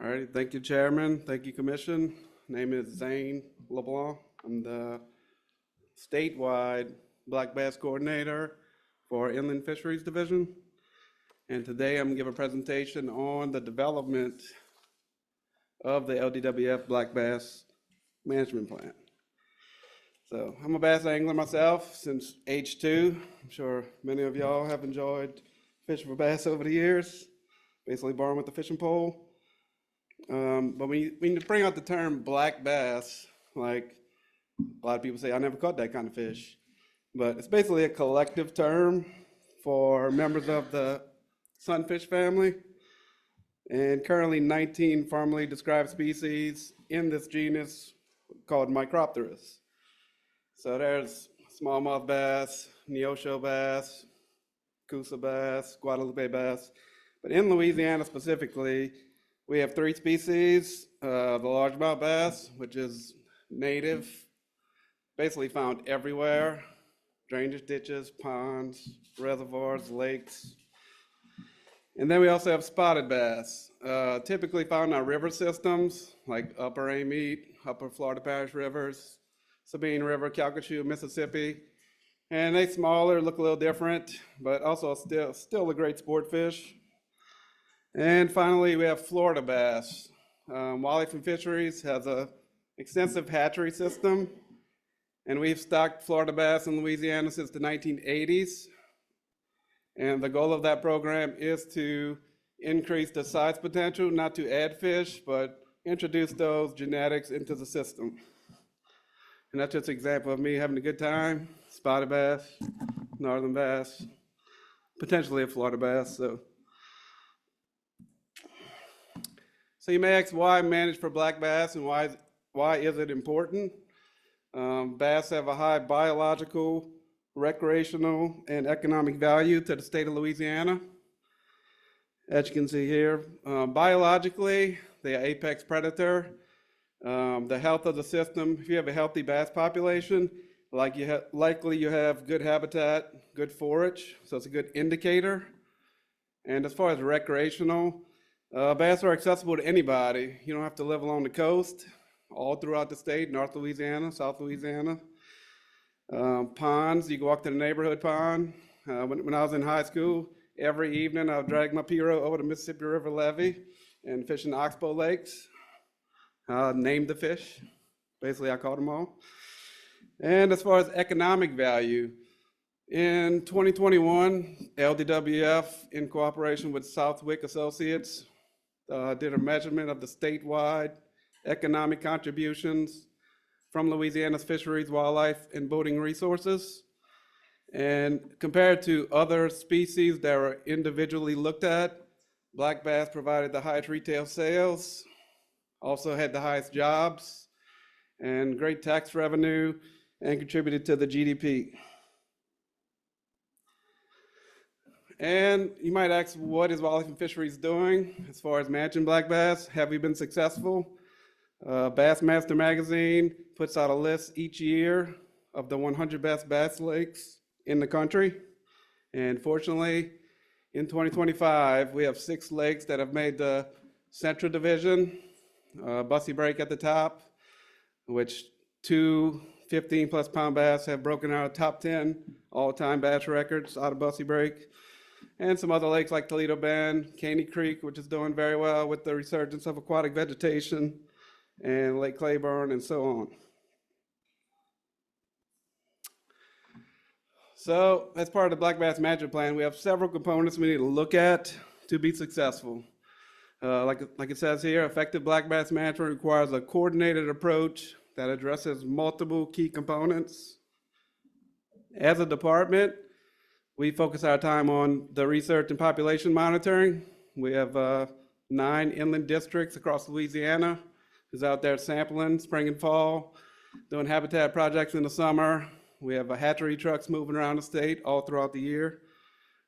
All right, thank you, Chairman. Thank you, Commission. Name is Zane LeBlanc. I'm the statewide Black Bass Coordinator for Inland Fisheries Division. And today I'm going to give a presentation on the development of the LDWF Black Bass Management Plan. So I'm a bass angler myself since age 2. I'm sure many of y'all have enjoyed fishing for bass over the years, basically born with the fishing pole. But when you bring out the term black bass, like a lot of people say, I never caught that kind of fish. But it's basically a collective term for members of the sunfish family. And currently 19 formally described species in this genus called Micropterus. So there's smallmouth bass, neosho bass, Coosa bass, Guadalupe bass. But in Louisiana specifically, we have 3 species, the largemouth bass, which is native, basically found everywhere, drainage ditches, ponds, reservoirs, lakes. And then we also have spotted bass, typically found in our river systems, like Upper Amite, Upper Florida Parish rivers, Sabine River, Calcasieu, Mississippi. And they smaller, look a little different, but also still a great sport fish. And finally, we have Florida bass. Wildlife and Fisheries has an extensive hatchery system, and we've stocked Florida bass in Louisiana since the 1980s. And the goal of that program is to increase the size potential, not to add fish, but introduce those genetics into the system. And that's just an example of me having a good time. Spotted bass, northern bass, potentially a Florida bass. So you may ask, why manage for black bass and why is it important? Bass have a high biological, recreational, and economic value to the state of Louisiana. As you can see here, biologically, they are apex predator. The health of the system, if you have a healthy bass population, likely you have good habitat, good forage, so it's a good indicator. And as far as recreational, bass are accessible to anybody. You don't have to live along the coast, all throughout the state, North Louisiana, South Louisiana. Ponds, you can walk to the neighborhood pond. When I was in high school, every evening I would drag my Piro over the Mississippi River levee and fish in Oxbow lakes. Named the fish. Basically, I caught them all. And as far as economic value, in 2021, LDWF, in cooperation with Southwick Associates, did a measurement of the statewide economic contributions from Louisiana's fisheries, wildlife, and boating resources. And compared to other species that were individually looked at, black bass provided the highest retail sales, also had the highest jobs, and great tax revenue, and contributed to the GDP. And you might ask, what is Wildlife and Fisheries doing as far as managing black bass? Have we been successful? Bassmaster magazine puts out a list each year of the 100 best bass lakes in the country. And fortunately, in 2025, we have 6 lakes that have made the Central Division, Bussy Break at the top, which 2 15-plus pound bass have broken our top 10 all-time bass records out of Bussy Break. And some other lakes like Toledo Bend, Caney Creek, which is doing very well with the resurgence of aquatic vegetation, and Lake Claiborne, and so on. So as part of the Black Bass Management Plan, we have several components we need to look at to be successful. Like it says here, effective black bass management requires a coordinated approach that addresses multiple key components. As a department, we focus our time on the research and population monitoring. We have 9 inland districts across Louisiana who's out there sampling spring and fall, doing habitat projects in the summer. We have hatchery trucks moving around the state all throughout the year.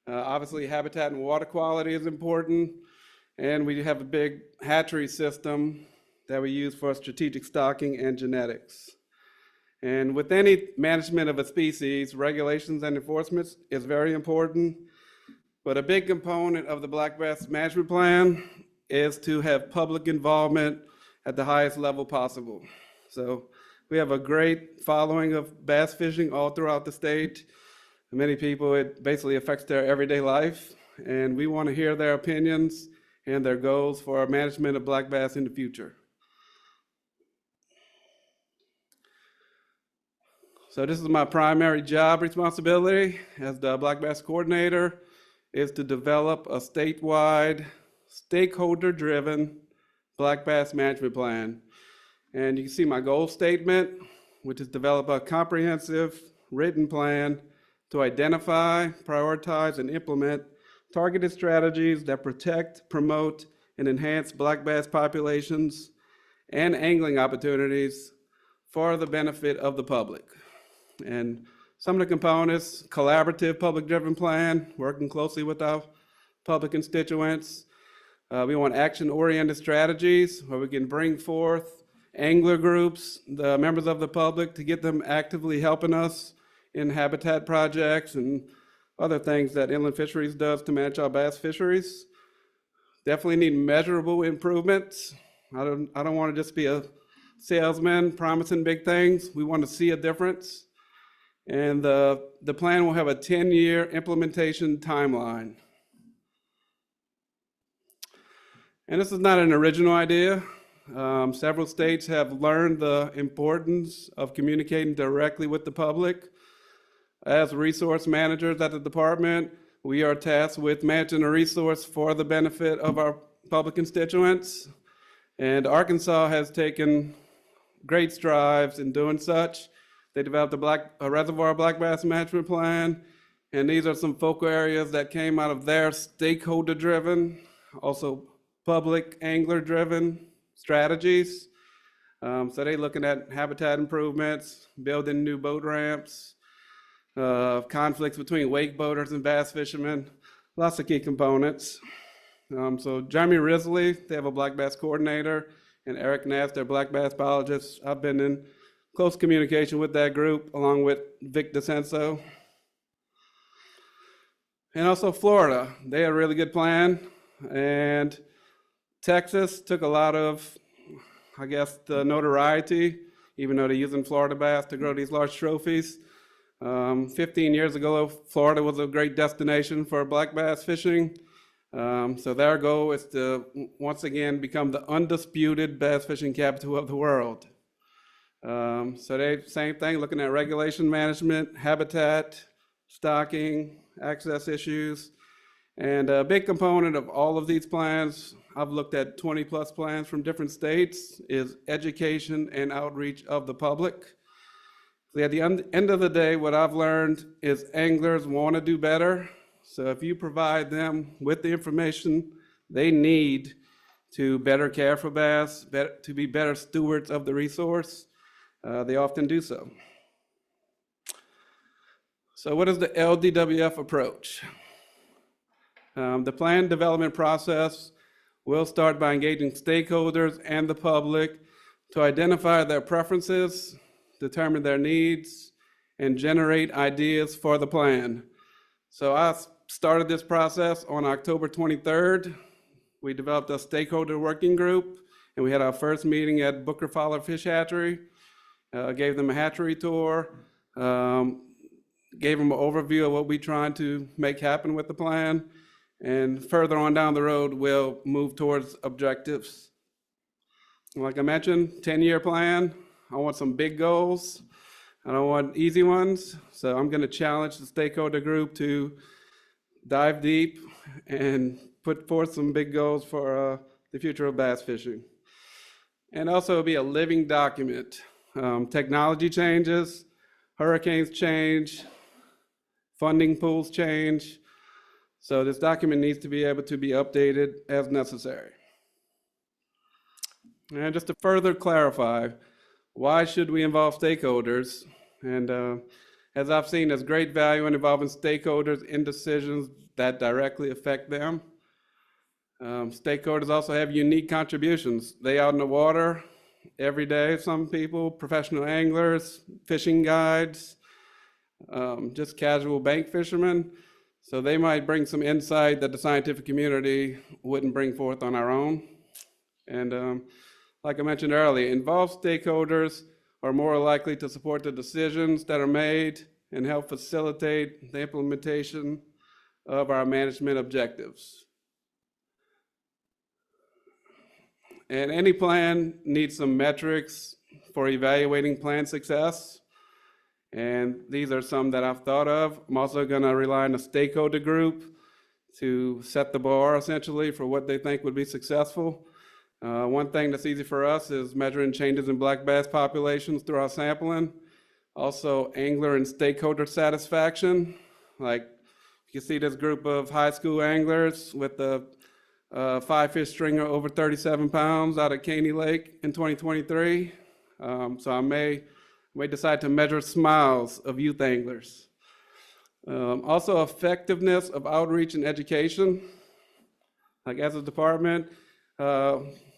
Obviously, habitat and water quality is important. And we have a big hatchery system that we use for strategic stocking and genetics. And with any management of a species, regulations and enforcement is very important. But a big component of the Black Bass Management Plan is to have public involvement at the highest level possible. So we have a great following of bass fishing all throughout the state. Many people, it basically affects their everyday life, and we want to hear their opinions and their goals for our management of black bass in the future. So this is my primary job responsibility as the black bass coordinator, is to develop a statewide, stakeholder-driven black bass management plan. And you can see my goal statement, which is develop a comprehensive written plan to identify, prioritize, and implement targeted strategies that protect, promote, and enhance black bass populations and angling opportunities for the benefit of the public. And some of the components: collaborative public-driven plan, working closely with our public constituents. We want action-oriented strategies where we can bring forth angler groups, the members of the public, to get them actively helping us in habitat projects and other things that Inland Fisheries does to manage our bass fisheries. Definitely need measurable improvements. I don't want to just be a salesman promising big things. We want to see a difference. And the plan will have a 10-year implementation timeline. And this is not an original idea. Several states have learned the importance of communicating directly with the public. As resource managers at the department, we are tasked with managing a resource for the benefit of our public constituents. And Arkansas has taken great strides in doing such. They developed a reservoir black bass management plan, and these are some focal areas that came out of their stakeholder-driven, also public angler-driven strategies. So they're looking at habitat improvements, building new boat ramps, conflicts between wake boaters and bass fishermen, lots of key components. So Jeremy Risley, they have a black bass coordinator, and Eric Nass, their black bass biologist. I've been in close communication with that group, along with Vic DeCenso. And also Florida, they had a really good plan. And Texas took a lot of, I guess, the notoriety, even though they're using Florida bass to grow these large trophies. 15 years ago, Florida was a great destination for black bass fishing. So their goal is to, once again, become the undisputed bass fishing capital of the world. So they, same thing, looking at regulation management, habitat, stocking, access issues. And a big component of all of these plans, I've looked at 20+ plans from different states, is education and outreach of the public. So at the end of the day, what I've learned is anglers want to do better. So if you provide them with the information they need to better care for bass, to be better stewards of the resource, they often do so. So what is the LDWF approach? The plan development process will start by engaging stakeholders and the public to identify their preferences, determine their needs, and generate ideas for the plan. So I started this process on October 23rd. We developed a stakeholder working group, and we had our first meeting at Booker Fowler Fish Hatchery. Gave them a hatchery tour, gave them an overview of what we're trying to make happen with the plan, and further on down the road, we'll move towards objectives. Like I mentioned, 10-year plan. I want some big goals. I don't want easy ones, so I'm going to challenge the stakeholder group to dive deep and put forth some big goals for the future of bass fishing. And also it'll be a living document. Technology changes, hurricanes change, funding pools change. So this document needs to be able to be updated as necessary. And just to further clarify, why should we involve stakeholders? And as I've seen, there's great value in involving stakeholders in decisions that directly affect them. Stakeholders also have unique contributions. They out in the water every day, some people, professional anglers, fishing guides, just casual bank fishermen. So they might bring some insight that the scientific community wouldn't bring forth on our own. And like I mentioned earlier, involved stakeholders are more likely to support the decisions that are made and help facilitate the implementation of our management objectives. And any plan needs some metrics for evaluating plan success. And these are some that I've thought of. I'm also going to rely on a stakeholder group to set the bar essentially for what they think would be successful. One thing that's easy for us is measuring changes in black bass populations through our sampling. Also, angler and stakeholder satisfaction. Like you can see this group of high school anglers with the 5-fish stringer over 37 pounds out at Caney Lake in 2023. So I may decide to measure smiles of youth anglers. Also, effectiveness of outreach and education. Like as a department,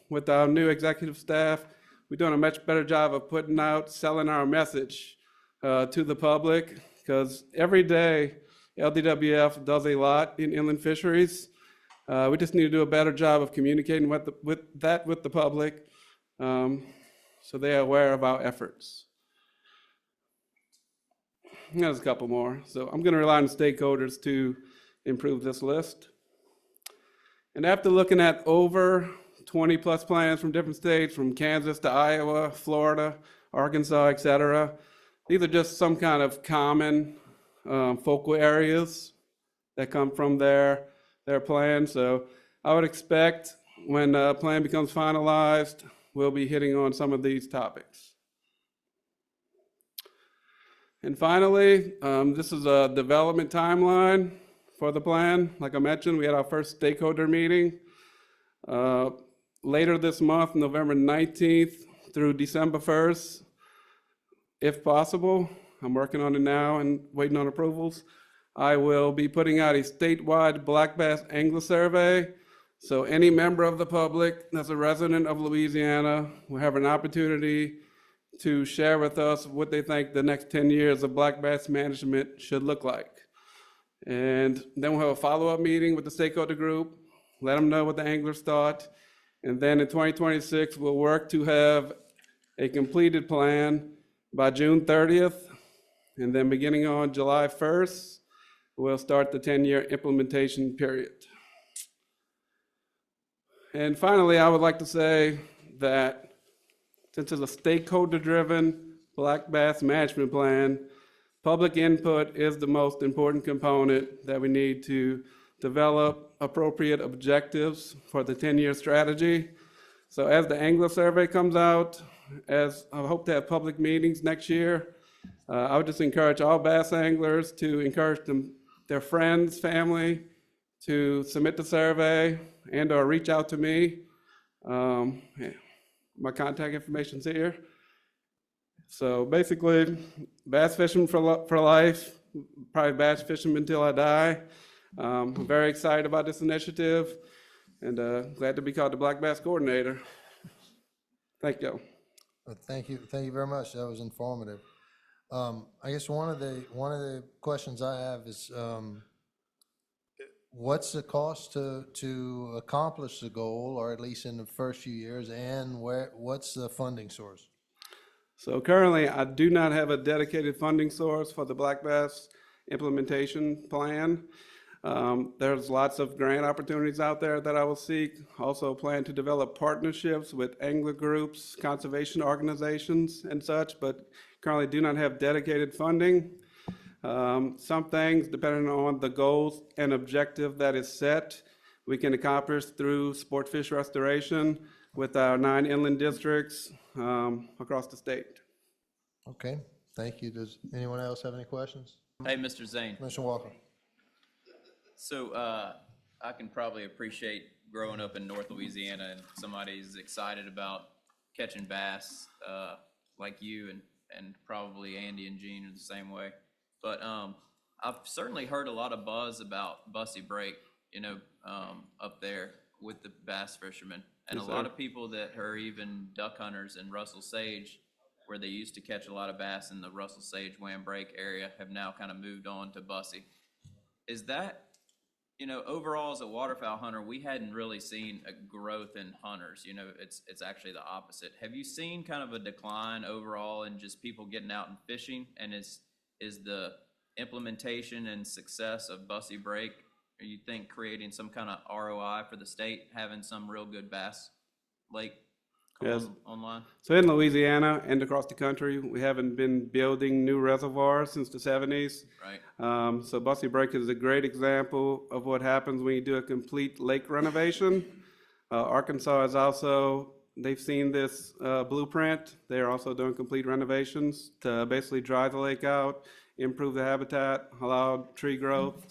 with our new executive staff, we're doing a much better job of putting out, selling our message to the public, because every day LDWF does a lot in inland fisheries. We just need to do a better job of communicating with the public so they are aware of our efforts. There's a couple more. So I'm going to rely on stakeholders to improve this list. And after looking at over 20 plus plans from different states, from Kansas to Iowa, Florida, Arkansas, et cetera, these are just some kind of common focal areas that come from their plan. So I would expect when the plan becomes finalized, we'll be hitting on some of these topics. And finally, this is a development timeline for the plan. Like I mentioned, we had our first stakeholder meeting later this month, November 19th through December 1st, if possible. I'm working on it now and waiting on approvals. I will be putting out a statewide black bass angler survey. So any member of the public that's a resident of Louisiana will have an opportunity to share with us what they think the next 10 years of black bass management should look like. And then we'll have a follow-up meeting with the stakeholder group, let them know what the anglers thought. And then in 2026, we'll work to have a completed plan by June 30th. And then beginning on July 1st, we'll start the 10-year implementation period. And finally, I would like to say that since it's a stakeholder-driven black bass management plan, public input is the most important component that we need to develop appropriate objectives for the 10-year strategy. So as the angler survey comes out, as I hope to have public meetings next year, I would just encourage all bass anglers to encourage their friends, family, to submit the survey and or reach out to me. My contact information's here. So basically, bass fishing for life, probably bass fishing until I die. I'm very excited about this initiative and glad to be called the Black Bass Coordinator. Thank you. Thank you very much. That was informative. I guess one of the questions I have is, what's the cost to accomplish the goal, or at least in the first few years, and what's the funding source? So currently, I do not have a dedicated funding source for the black bass implementation plan. There's lots of grant opportunities out there that I will seek. Also plan to develop partnerships with angler groups, conservation organizations, and such, but currently do not have dedicated funding. Some things, depending on the goals and objective that is set, we can accomplish through sport fish restoration with our 9 inland districts across the state. Okay, thank you. Does anyone else have any questions? Hey, Mr. Zane. Mr. Walker. So I can probably appreciate growing up in North Louisiana and somebody's excited about catching bass like you and probably Andy and Gene are the same way. But I've certainly heard a lot of buzz about Bussy Break, up there with the bass fishermen. And Yes, a lot sir. of people that are even duck hunters in Russell Sage, where they used to catch a lot of bass in the Russell Sage, Wham Break area, have now kind of moved on to Bussy. is that, overall as a waterfowl hunter, we hadn't really seen a growth in hunters. It's actually the opposite. Have you seen kind of a decline overall in just people getting out and fishing? And is the implementation and success of Bussy Break, or you think creating some kind of ROI for the state, having some real good bass lake come Yes. online? So in Louisiana and across the country, we haven't been building new reservoirs since the 70s. Right. So Bussy Break is a great example of what happens when you do a complete lake renovation. Arkansas is also, they've seen this blueprint. They're also doing complete renovations to basically dry the lake out, improve the habitat, allow tree growth,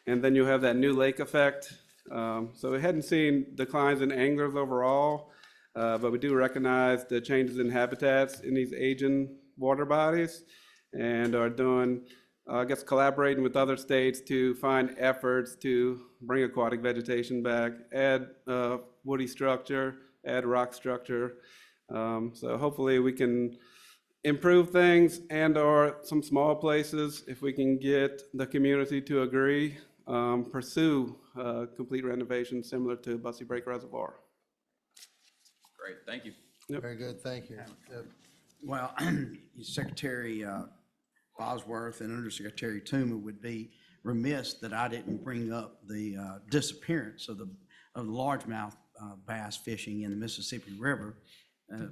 and then you have that new lake effect. So we hadn't seen declines in anglers overall, but we do recognize the changes in habitats in these aging water bodies and are doing, collaborating with other states to find efforts to bring aquatic vegetation back, add woody structure, add rock structure. So hopefully we can improve things and/or some small places, if we can get the community to agree, pursue complete renovation similar to Bussy Break Reservoir. Great, thank you. Yep. Very good, thank you. Yep. Well, Secretary Bosworth and Undersecretary Toomer would be remiss that I didn't bring up the disappearance of the largemouth bass fishing in the Mississippi River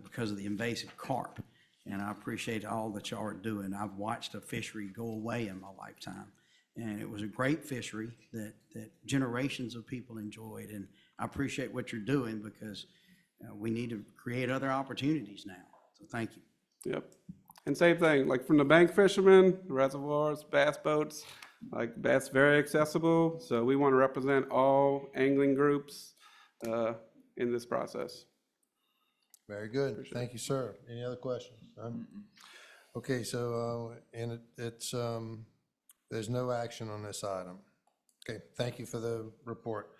because of the invasive carp. And I appreciate all that y'all are doing. I've watched a fishery go away in my lifetime. And it was a great fishery that generations of people enjoyed. And I appreciate what you're doing because we need to create other opportunities now. So thank you. Yep. And same thing, like from the bank fishermen, reservoirs, bass boats, like bass very accessible. So we want to represent all angling groups in this process. Very good, thank you, sir. Any other questions? None? Okay, so, and it's, there's no action on this item. Okay, thank you for the report.